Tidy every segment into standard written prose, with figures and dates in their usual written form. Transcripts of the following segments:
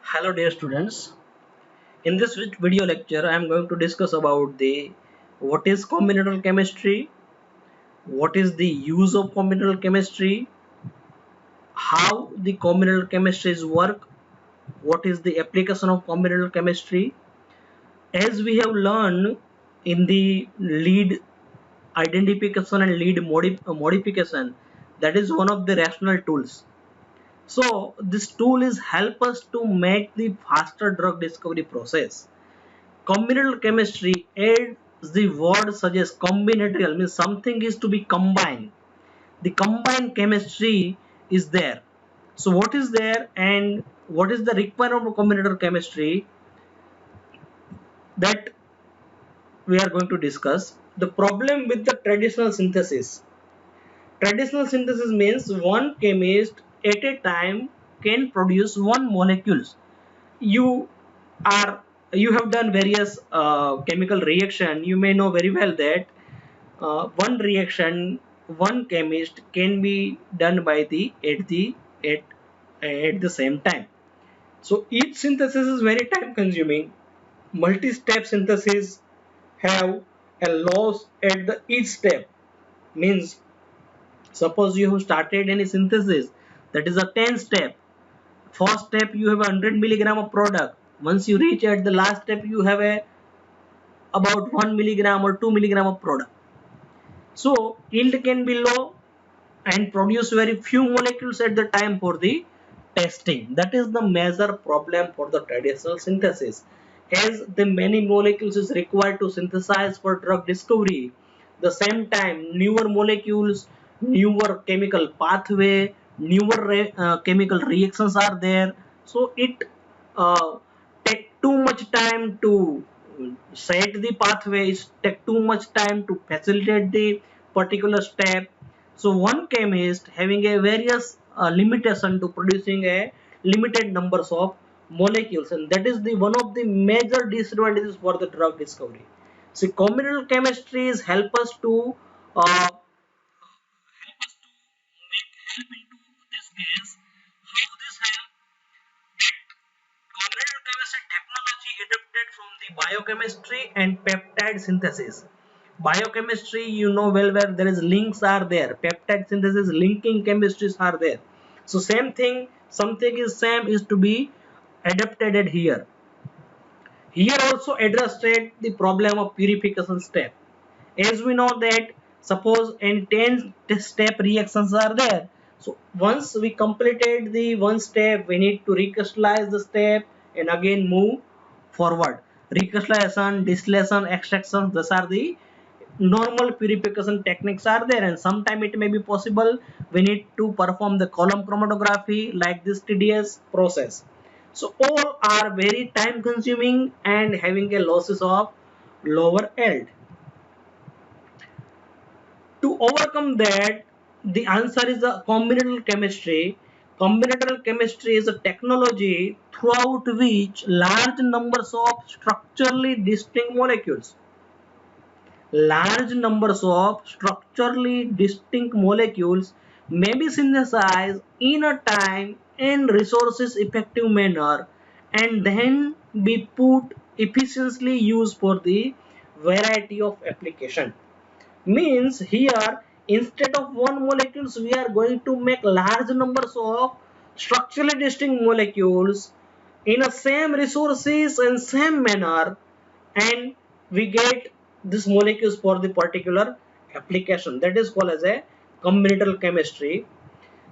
Hello dear students. In this video lecture I am going to discuss about the what is combinatorial chemistry, what is the use of combinatorial chemistry, how the combinatorial chemistries work, what is the application of combinatorial chemistry. As we have learned in the lead identification and lead modification, that is one of the rational tools. So this tool is help us to make the faster drug discovery process. Combinatorial chemistry, as the word suggests, combinatorial means something is to be combined. The combined chemistry is there. So what is there and what is the requirement of combinatorial chemistry, that we are going to discuss. The problem with the traditional synthesis. Traditional synthesis means one chemist at a time can produce one molecules. You are you have done various chemical reaction. You may know very well that one reaction, one chemist can be done by at at the same time. So each synthesis is very time consuming. Multi-step synthesis have a loss at the each step. Means suppose you have started any synthesis, that is a 10 step. First step you have 100 milligram of product. Once you reach at the last step you have a about 1 milligram or 2 milligram of product. So yield can be low and produce very few molecules at the time for the testing. That is the major problem for the traditional synthesis. As the many molecules is required to synthesize for drug discovery, the same time newer molecules, newer chemical pathway, newer chemical reactions are there. So it take too much time to set the pathways, take too much time to facilitate the particular step. So one chemist having a various limitation to producing a limited numbers of molecules, and that is the one of the major disadvantages for the drug discovery. So combinatorial chemistries help us to help into this case. How this help? Combinatorial chemistry technology adapted from the biochemistry and peptide synthesis. Biochemistry, you know well where there is links are there. Peptide synthesis, linking chemistries are there. So same thing, something is same is to be adapted here. Here also addressed the problem of purification step. As we know that suppose in 10 step reactions are there. So once we completed the one step, we need to recrystallize the step and again move forward. Recrystallization, distillation, extraction, these are the normal purification techniques are there, and sometime it may be possible we need to perform the column chromatography like this TDS process. So all are very time consuming and having a losses of lower yield. To overcome that, the answer is the combinatorial chemistry. Combinatorial chemistry is a technology throughout which large numbers of structurally distinct molecules, structurally distinct molecules may be synthesized in a time and resources effective manner and then be put efficiently used for the variety of application. Means here instead of one molecules we are going to make large numbers of structurally distinct molecules in a same resources and same manner, and we get these molecules for the particular application. That is called as a combinatorial chemistry.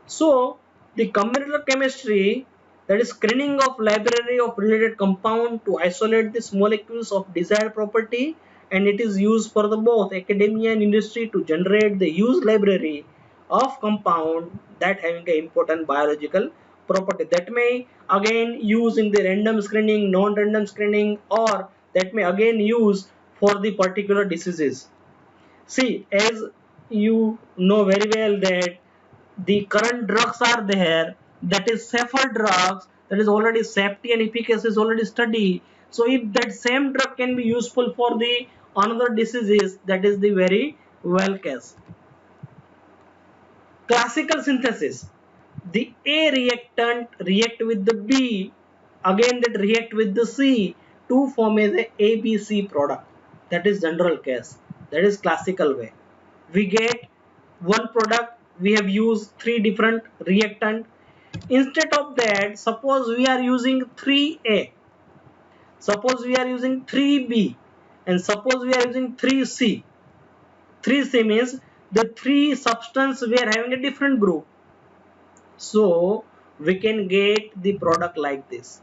So the combinatorial chemistry, that is screening of library of related compound to isolate these molecules of desired property, and it is used for the both academia and industry to generate the used library of compound that having an important biological property that may again use in the random screening, non-random screening, or that may again use for the particular diseases. See, as you know very well that the current drugs are there, that is safer drugs, that is already safety and efficacy is already studied. So if that same drug can be useful for the another diseases, that is the very well case. Classical synthesis, the A reactant react with the B again that react with the C to form as a ABC product. That is general case. That is classical way. We get one product, we have used three different reactant. Instead of that, suppose we are using 3A, suppose we are using 3B, and suppose we are using 3C. 3C means the three substance we are having a different group. So we can get the product like this.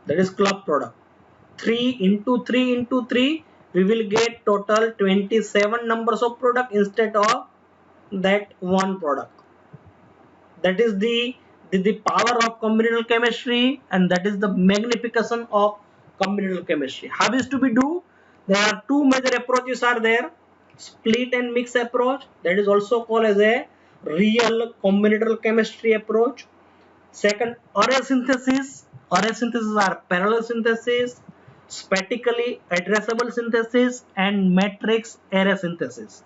That is club product. 3 into 3 into 3, we will get total 27 numbers of product instead of that one product. That is the power of combinatorial chemistry, and that is the magnification of combinatorial chemistry. How is to be do? There are two major approaches are there. Split and mix approach, that is also called as a real combinatorial chemistry approach. Second, array synthesis. Array synthesis are parallel synthesis, statically addressable synthesis, and matrix array synthesis.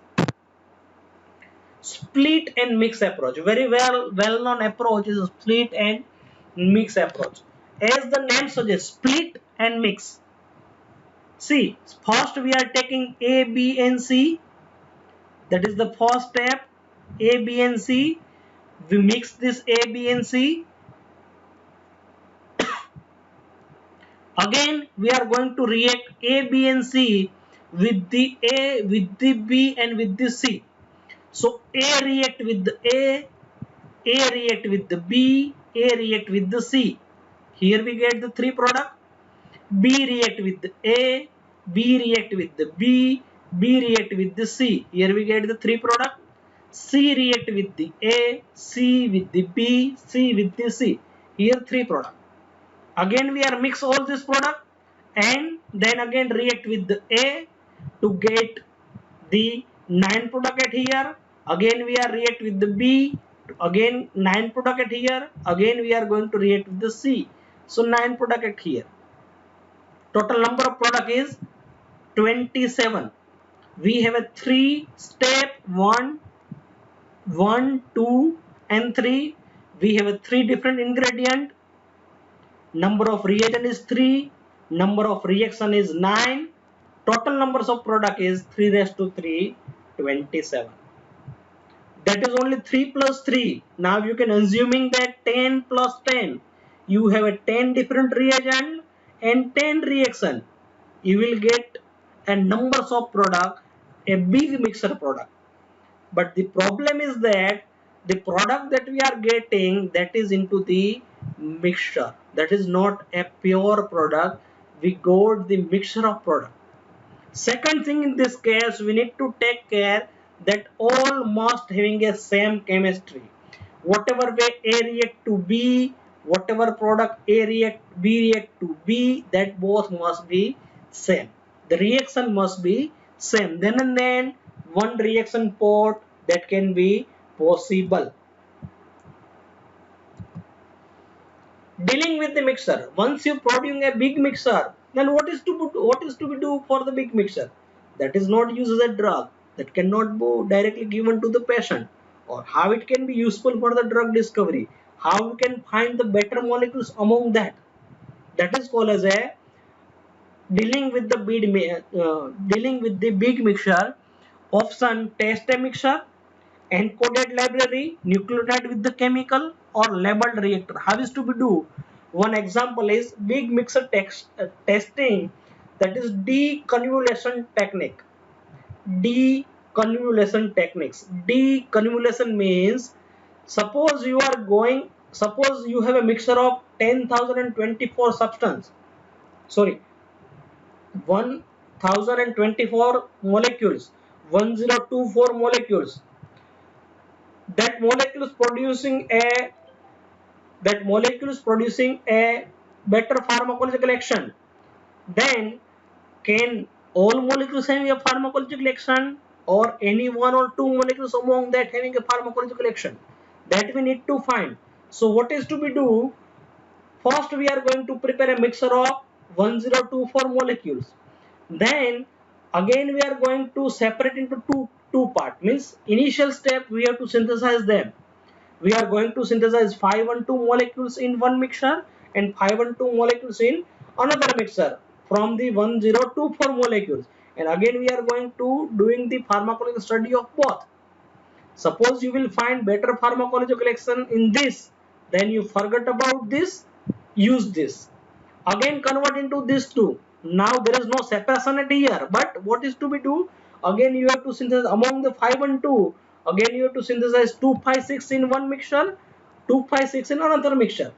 Split and mix approach, very well known approach is split and mix approach. As the name suggests, split and mix. See, first we are taking A, B and C. That is the first step. A, B and C. We mix this A, B and C. Again we are going to react A, B and C with the A, with the B and with the C. So A react with the A react with the B, A react with the C. Here we get the three product. B react with the A, B react with the B, B react with the C. Here we get the three product. C react with the A, C with the B, C with the C. Here three product. Again we are mix all this product and then again react with the A to get the 9 product at here. Again we are react with the B, again 9 product at here. Again we are going to react with the C. So 9 product at here. Total number of product is 27. We have a 3 step 1, 2 and 3. We have a 3 different ingredient. Number of reagent is 3, number of reaction is 9, total numbers of product is 3 raised to 3, 27. That is only 3 plus 3. Now you can assuming that 10 plus 10. You have a 10 different reagent and 10 reaction. You will get a numbers of product, a big mixer product. But the problem is that the product that we are getting, that is into the mixture, that is not a pure product. We got the mixture of product. Second thing, in this case we need to take care that all must having a same chemistry. Whatever way A react to B, whatever product A react B react to B, that both must be same. The reaction must be same. Then and then one reaction port that can be possible. Dealing with the mixer. Once you produce a big mixer, then what is to be do for the big mixer? That is not used as a drug. That cannot be directly given to the patient. Or how it can be useful for the drug discovery. How we can find the better molecules among that. That is called as a dealing with the big mixture. Option, test a mixture, encoded library, nucleotide with the chemical, or labeled reactor. How is to be do? One example is big mixer testing, that is deconvolvulation technique. Deconvolvulation techniques. Deconvolvulation means suppose you have a mixture of 10,024 substance. Sorry, 1024 molecules, 1024 molecules. That molecule is producing a better pharmacological action. Then can all molecules having a pharmacological action, or any one or two molecules among that having a pharmacological action? That we need to find. So what is to be do? First we are going to prepare a mixture of 1024 molecules. Then again we are going to separate into two part. Means initial step we have to synthesize them. We are going to synthesize 5 and 2 molecules in one mixture and 5 and 2 molecules in another mixture from the 1024 molecules, and again we are going to doing the pharmacological study of both. Suppose you will find better pharmacological action in this, then you forget about this, use this. Again convert into this two. Now there is no separation at here, but what is to be do? Again you have to synthesize among the 5 and 2. Again you have to synthesize 2,5,6 in one mixture, 2,5,6 in another mixture.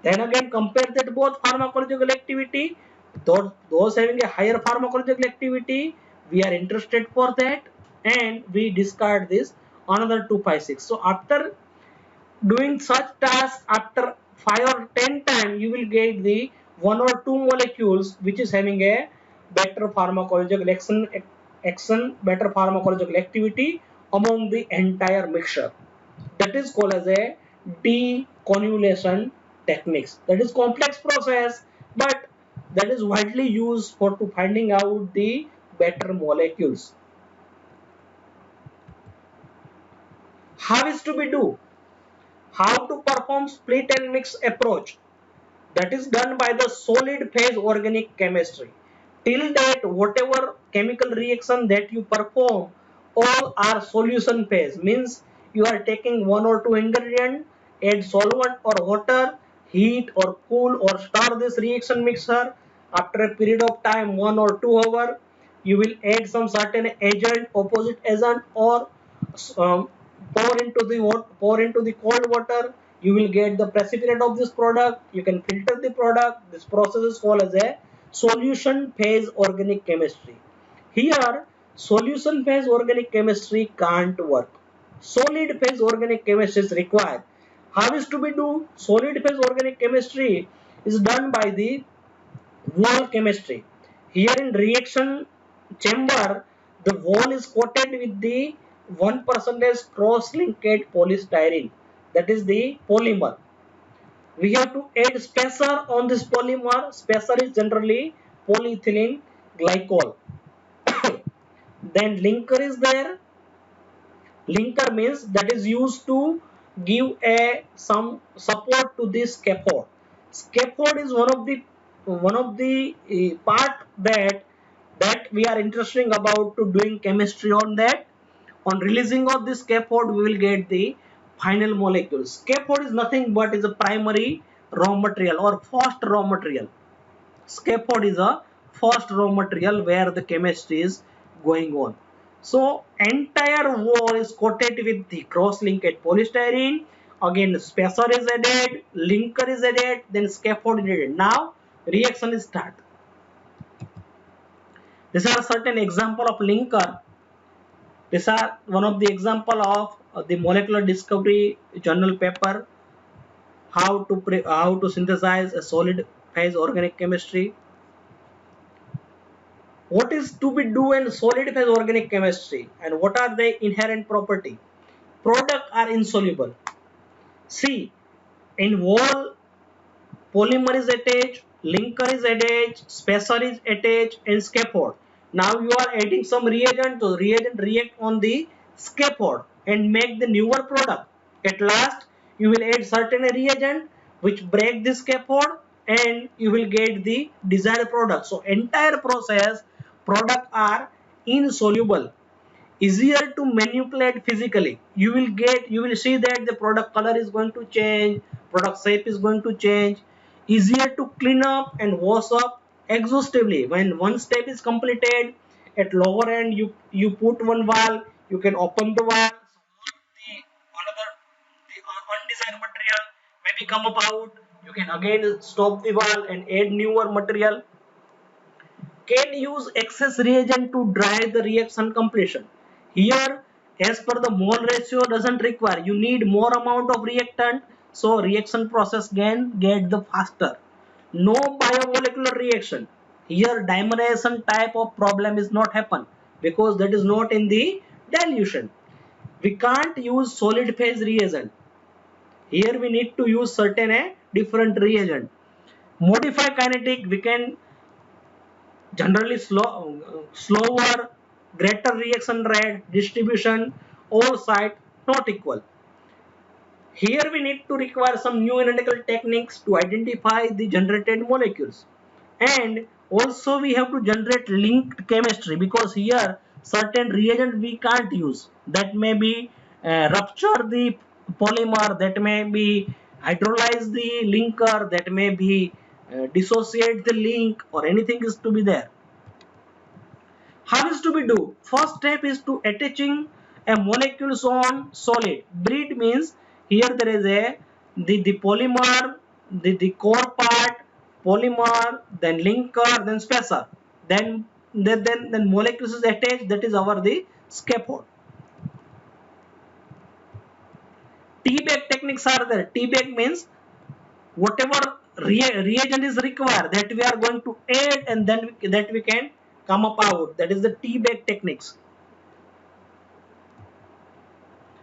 Then again compare that both pharmacological activity. Those having a higher pharmacological activity, we are interested for that, and we discard this another 2,5,6. So after doing such tasks after 5 or 10 times, you will get the one or two molecules which is having a better pharmacological better pharmacological activity among the entire mixture. That is called as a deconjugation techniques. That is complex process, but that is widely used for to finding out the better molecules. How is to be do? How to perform split and mix approach? That is done by the solid phase organic chemistry. Till that, whatever chemical reaction that you perform, all are solution phase. Means you are taking one or two ingredient, add solvent or water, heat or cool or stir this reaction mixer. After a period of time, 1 or 2 hours, you will add some certain agent, opposite agent, or um, pour into the cold water. You will get the precipitate of this product. You can filter the product. This process is called as a solution phase organic chemistry. Here solution phase organic chemistry can't work. Solid phase organic chemistry is required. How is to be do? Solid phase organic chemistry is done by the wall chemistry. Here in reaction chamber, the wall is coated with the 1% cross-linked polystyrene. That is the polymer. We have to add spacer on this polymer. Spacer is generally polyethylene glycol. Then linker is there. Linker means that is used to give a some support to this scaffold. Scaffold is one of the part that we are interesting about to doing chemistry on that. On releasing of this scaffold, we will get the final molecule. Scaffold is nothing but is a primary raw material or first raw material. Scaffold is a first raw material where the chemistry is going on. So entire wall is coated with the cross-linked polystyrene. Again spacer is added, linker is added, then scaffold is added. Now reaction is start. These are certain example of linker. These are one of the example of the molecular discovery journal paper. How to synthesize a solid phase organic chemistry. What is to be do in solid phase organic chemistry and what are the inherent property? Product are insoluble. See, in wall polymer is attached, linker is attached, spacer is attached, and scaffold. Now you are adding some reagent, so reagent react on the scaffold and make the newer product. At last, you will add certain reagent which break the scaffold and you will get the desired product. So entire process product are insoluble, easier to manipulate physically. You will see that the product color is going to change, product shape is going to change, easier to clean up and wash up exhaustively. When one step is completed, at lower end you put one valve, you can open the valve, so the another the undesired material maybe come up out. You can again stop the valve and add newer material. Can use excess reagent to drive the reaction completion. Here, as per the mole ratio doesn't require, you need more amount of reactant, so reaction process can get the faster. No biomolecular reaction. Here dimerization type of problem is not happen because that is not in the dilution. We can't use solid phase reagent. Here we need to use certain different reagent. Modify kinetic, we can generally slower, greater reaction rate, distribution, all side not equal. Here we need to require some new analytical techniques to identify the generated molecules. And also we have to generate linked chemistry, because here certain reagent we can't use. That may be rupture the polymer, that may be hydrolyze the linker, that may be dissociate the link, or anything is to be there. How is to be do? First step is to attaching a molecules on solid. Bead means here there is a the polymer, the core part, polymer, then linker, then spacer. Then molecules is attached. That is our the scaffold. T-bag techniques are there. T-bag means whatever reagent is required that we are going to add, and then that we can come up out. That is the T-bag techniques.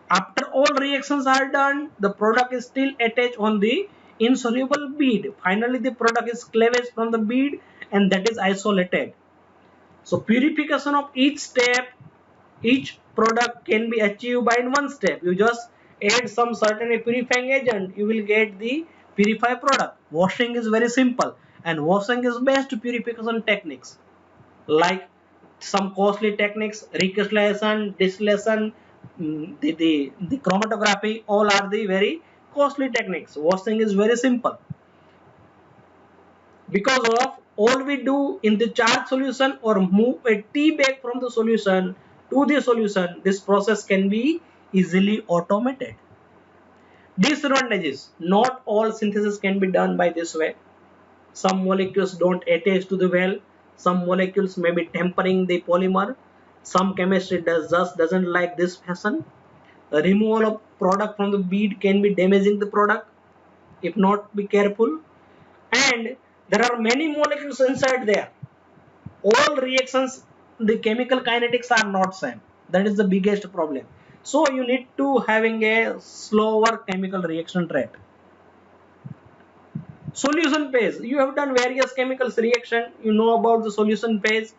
After all reactions are done, the product is still attached on the insoluble bead. Finally, the product is cleavage from the bead, and that is isolated. So purification of each step, each product can be achieved by one step. You just add some certain purifying agent, you will get the purified product. Washing is very simple, and washing is best purification techniques, like some costly techniques, recrystallization, distillation, the chromatography, all are the very costly techniques. Washing is very simple. Because of all we do in the charge solution or move a tea bag from the solution to the solution, this process can be easily automated. Disadvantages: not all synthesis can be done by this way. Some molecules don't attach to the well. Some molecules may be tempering the polymer. Some chemistry just doesn't like this fashion. The removal of product from the bead can be damaging the product if not be careful. And there are many molecules inside there. All reactions, the chemical kinetics are not same. That is the biggest problem. So you need to having a slower chemical reaction rate. Solution phase: you have done various chemicals reaction, you know about the solution phase.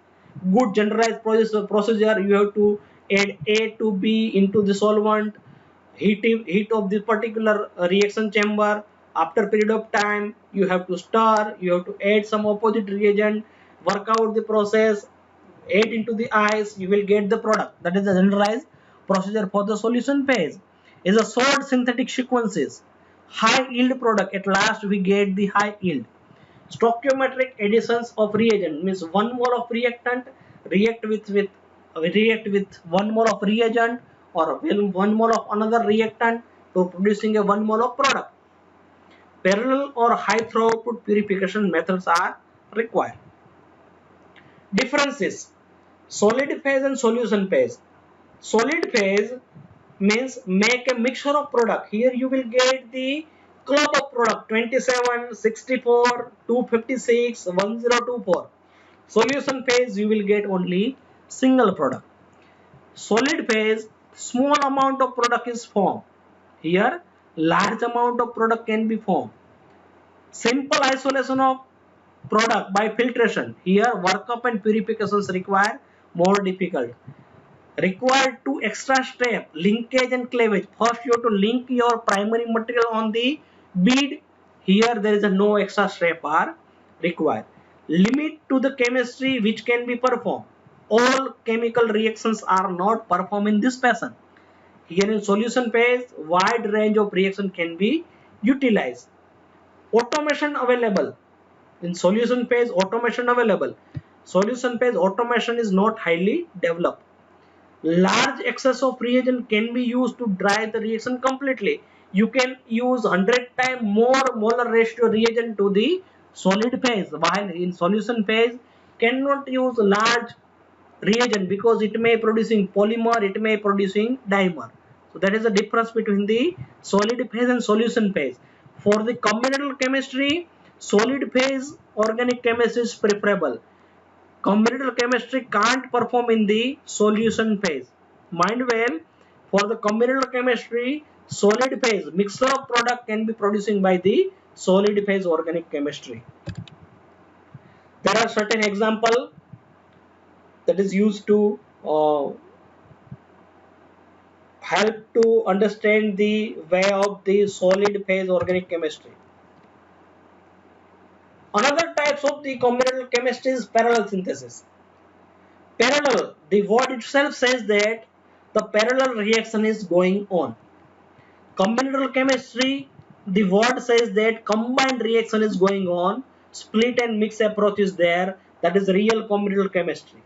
Good generalized procedure: you have to add A to B into the solvent, heat of this particular reaction chamber. After period of time, you have to stir, you have to add some opposite reagent, work out the process, add into the ice, you will get the product. That is the generalized procedure for the solution phase. Is a short synthetic sequences, high yield product. At last we get the high yield. Stoichiometric additions of reagent means 1 mole of reactant react with 1 mole of reagent, or 1 mole of another reactant to producing a 1 mole of product. Parallel or high throughput purification methods are required. Differences: solid phase and solution phase. Solid phase means make a mixture of product. Here you will get the club of product 27, 64, 256, 1024. Solution phase you will get only single product. Solid phase, small amount of product is formed. Here large amount of product can be formed. Simple isolation of product by filtration. Here workup and purifications require more difficult. Required two extra step: linkage and cleavage. First you have to link your primary material on the bead. Here there is a no extra step are required. Limit to the chemistry which can be performed. All chemical reactions are not performed in this fashion. Here in solution phase, wide range of reaction can be utilized. Automation available. In solution phase, automation available. Solution phase automation is not highly developed. Large excess of reagent can be used to dry the reaction completely. You can use 100 times more molar ratio reagent to the solid phase, while in solution phase cannot use large reagent because it may producing polymer, it may producing dimer. So that is the difference between the solid phase and solution phase. For the combinatorial chemistry, solid phase organic chemistry is preferable. Combinatorial chemistry can't perform in the solution phase. Mind well, for the combinatorial chemistry, solid phase mixture of product can be producing by the solid phase organic chemistry. There are certain example that is used to help to understand the way of the solid phase organic chemistry. Another types of the combinatorial chemistry is parallel synthesis. Parallel, the word itself says that the parallel reaction is going on. Combinatorial chemistry, the word says that combined reaction is going on, split and mix approach is there, that is real combinatorial chemistry.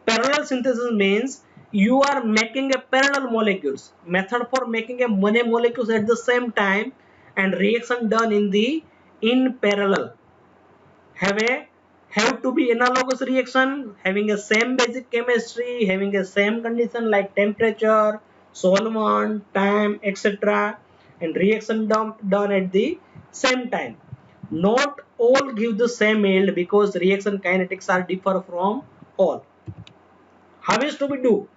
Parallel synthesis means you are making a parallel molecules, method for making a many molecules at the same time and reaction done in parallel. Have to be analogous reaction, having a same basic chemistry, having a same condition like temperature, solvent, time, etc. and reaction done at the same time. Not all give the same yield because reaction kinetics are differ from all. How is to be do?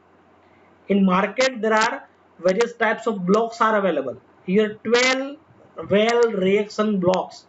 In market there are various types of blocks are available. Here 12 well reaction blocks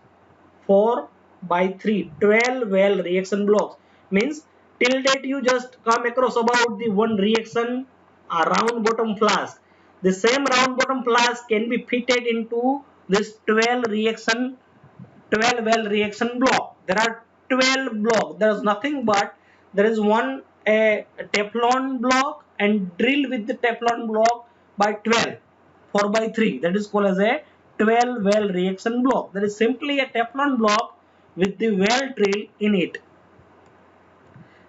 4 by 3, 12 well reaction blocks means till date you just come across about the one reaction a round bottom flask. The same round bottom flask can be fitted into this 12 well reaction block. There are 12 blocks. There is nothing but there is one a Teflon block and drill with the Teflon block by 12 4 by 3. That is called as a 12 well reaction block. That is simply a Teflon block with the well drill in it.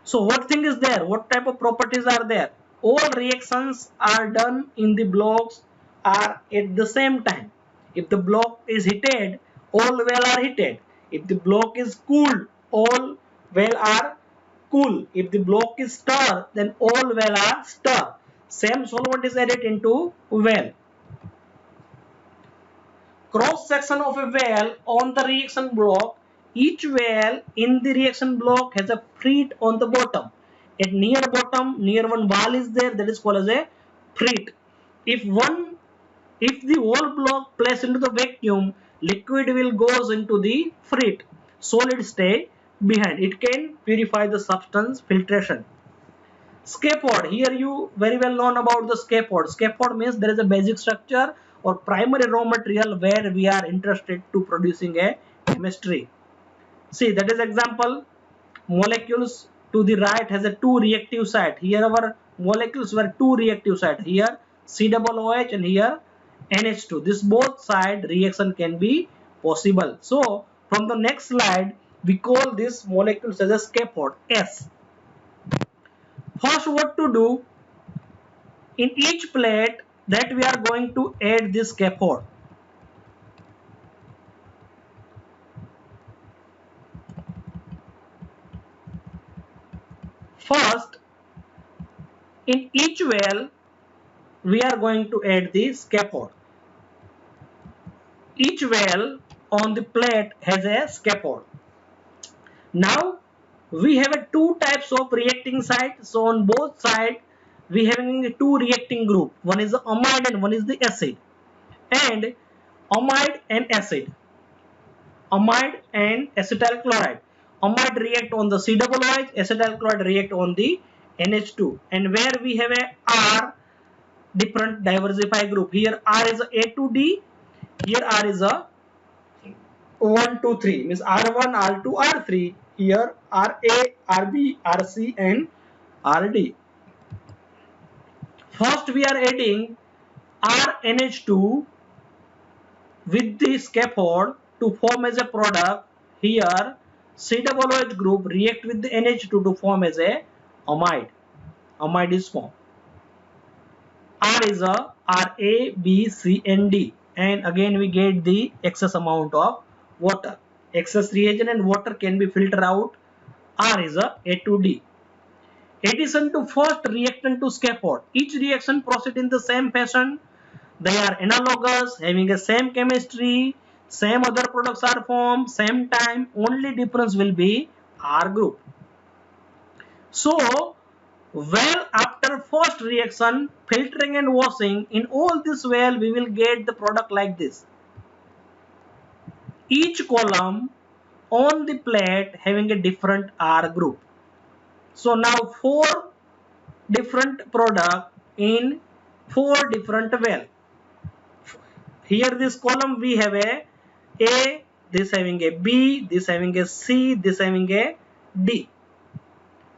So what thing is there? What type of properties are there? All reactions are done in the blocks are at the same time. If the block is heated, all well are heated. If the block is cooled, all well are cool. If the block is stirred, then all well are stirred. Same solvent is added into well. Cross section of a well on the reaction block. Each well in the reaction block has a frit on the bottom. At near bottom, near one wall is there, that is called as a frit. If the whole block placed into the vacuum, liquid will goes into the frit. Solid stay behind. It can purify the substance filtration. Scaffold. Here you very well known about the scaffold. Scaffold means there is a basic structure or primary raw material where we are interested to producing a chemistry. See, that is example. Molecules to the right has a two reactive site. Here our molecules were two reactive site. Here COOH and here NH2. This both side reaction can be possible. So from the next slide we call this molecules as a scaffold S. First what to do, in each plate that we are going to add this scaffold. First, in each well we are going to add the scaffold. Each well on the plate has a scaffold. Now we have a two types of reacting site. So on both sides we having two reacting group. One is the amide and one is the acid. And amide and acid. Amide and acetyl chloride. Amide react on the COOH, acetyl chloride react on the NH2. And where we have a R different diversify group. Here R is a to D. Here R is a 1, 2, 3. Means R1, R2, R3. Here RA, RB, RC and RD. First we are adding RNH2 with the scaffold to form as a product. Here COOH group react with the NH2 to form as a amide. Amide is formed. R is a RA, B, C and D. And again we get the excess amount of water. Excess reagent and water can be filtered out. R is a to D. Addition to first reactant to scaffold. Each reaction proceeds in the same fashion. They are analogous, having the same chemistry, same other products are formed, same time. Only difference will be R group. So, well after first reaction, filtering and washing, in all this well we will get the product like this. Each column on the plate having a different R group. So now 4 different product in four different well. Here this column we have A, this having a B, this having a C, this having a D.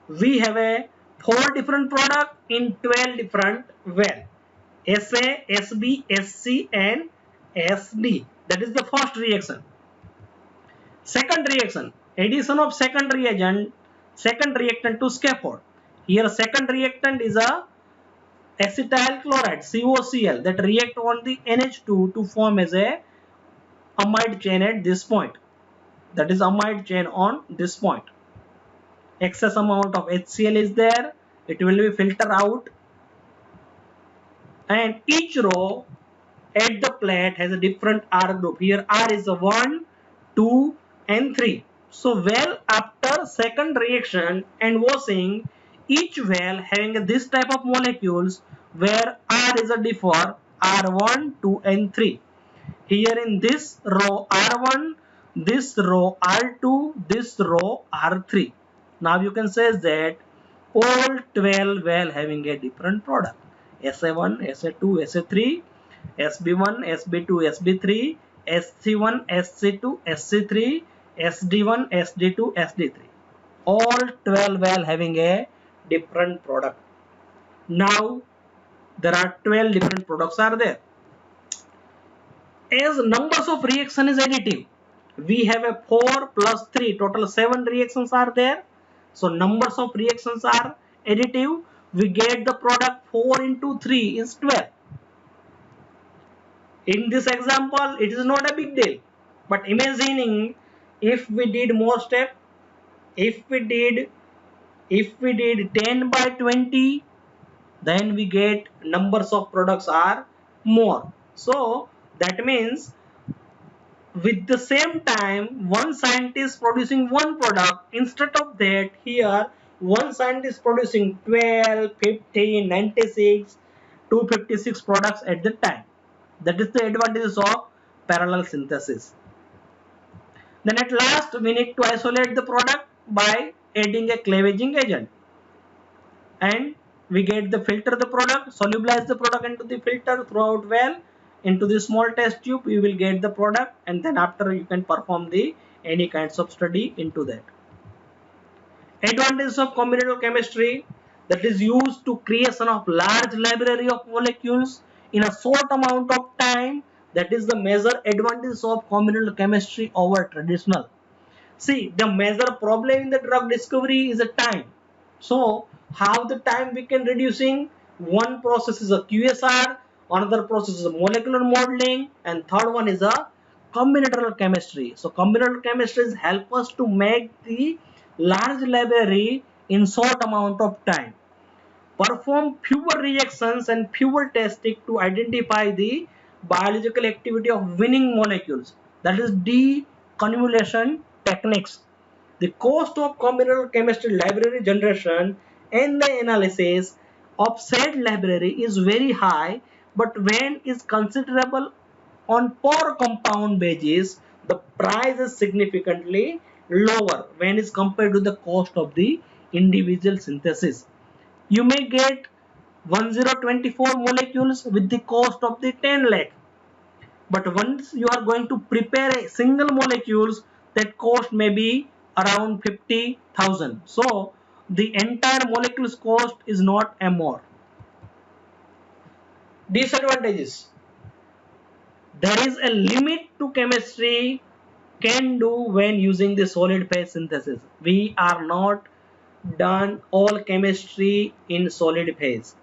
We have a four different product in 12 different well. SA, SB, SC and SD. That is the first reaction. Second reaction, addition of second reactant to scaffold. Here second reactant is a acetyl chloride COCl that react on the NH2 to form as a amide chain at this point. That is amide chain on this point. Excess amount of HCl is there. It will be filtered out. And each row at the plate has a different R group. Here R is a 1, 2 and 3. So well after second reaction and washing, each well having this type of molecules where R is a differ R1, 2 and 3. Here in this row R1, this row R2, this row R3. Now you can say that all 12 well having a different product. SA1, SA2, SA3, SB1, SB2, SB3, SC1, SC2, SC3, SD1, SD2, SD3. All 12 well having a different product. Now there are 12 different products are there. As numbers of reaction is additive, we have a 4 plus 3, total 7 reactions are there. So numbers of reactions are additive. We get the product 4 into 3 is 12. In this example, it is not a big deal. But imagining if we did more step, if we did 10 by 20, then we get numbers of products are more. So that means with the same time one scientist producing one product, instead of that here one scientist producing 12, 15, 96, 256 products at the time. That is the advantages of parallel synthesis. Then at last we need to isolate the product by adding a cleavaging agent, and we get the filter the product, solubilize the product into the filter throughout well into the small test tube. You will get the product, and then after you can perform the any kinds of study into that. Advantages of combinatorial chemistry, that is used to creation of large library of molecules in a short amount of time. That is the major advantage of combinatorial chemistry over traditional. See, the major problem in the drug discovery is the time. So how the time we can reducing? One process is a QSR, another process is a molecular modeling, and third one is a combinatorial chemistry. So combinatorial chemistry help us to make the large library in short amount of time, perform fewer reactions and fewer testing to identify the biological activity of winning molecules, that is deconvolation techniques. The cost of combinatorial chemistry library generation and the analysis of said library is very high, but when is considerable on per compound basis, the price is significantly lower when is compared to the cost of the individual synthesis. You may get 1024 molecules with the cost of the 10 lakh, but once you are going to prepare a single molecules, that cost may be around 50,000. So the entire molecules cost is not a more. Disadvantages, there is a limit to chemistry can do when using the solid phase synthesis. We are not done all chemistry in solid phase.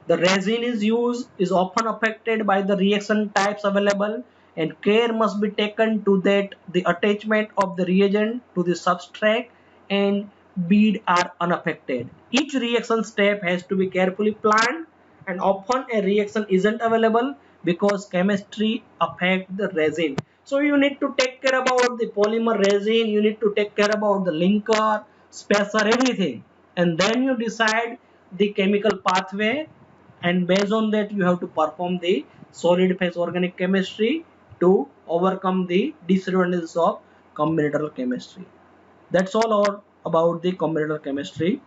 The resin is used is often affected by the reaction types available, and care must be taken to that the attachment of the reagent to the substrate and bead are unaffected. Each reaction step has to be carefully planned, and often a reaction isn't available because chemistry affect the resin. So you need to take care about the polymer resin, you need to take care about the linker, spacer, everything, and then you decide the chemical pathway, and based on that you have to perform the solid phase organic chemistry to overcome the disadvantages of combinatorial chemistry. That's all about the combinatorial chemistry.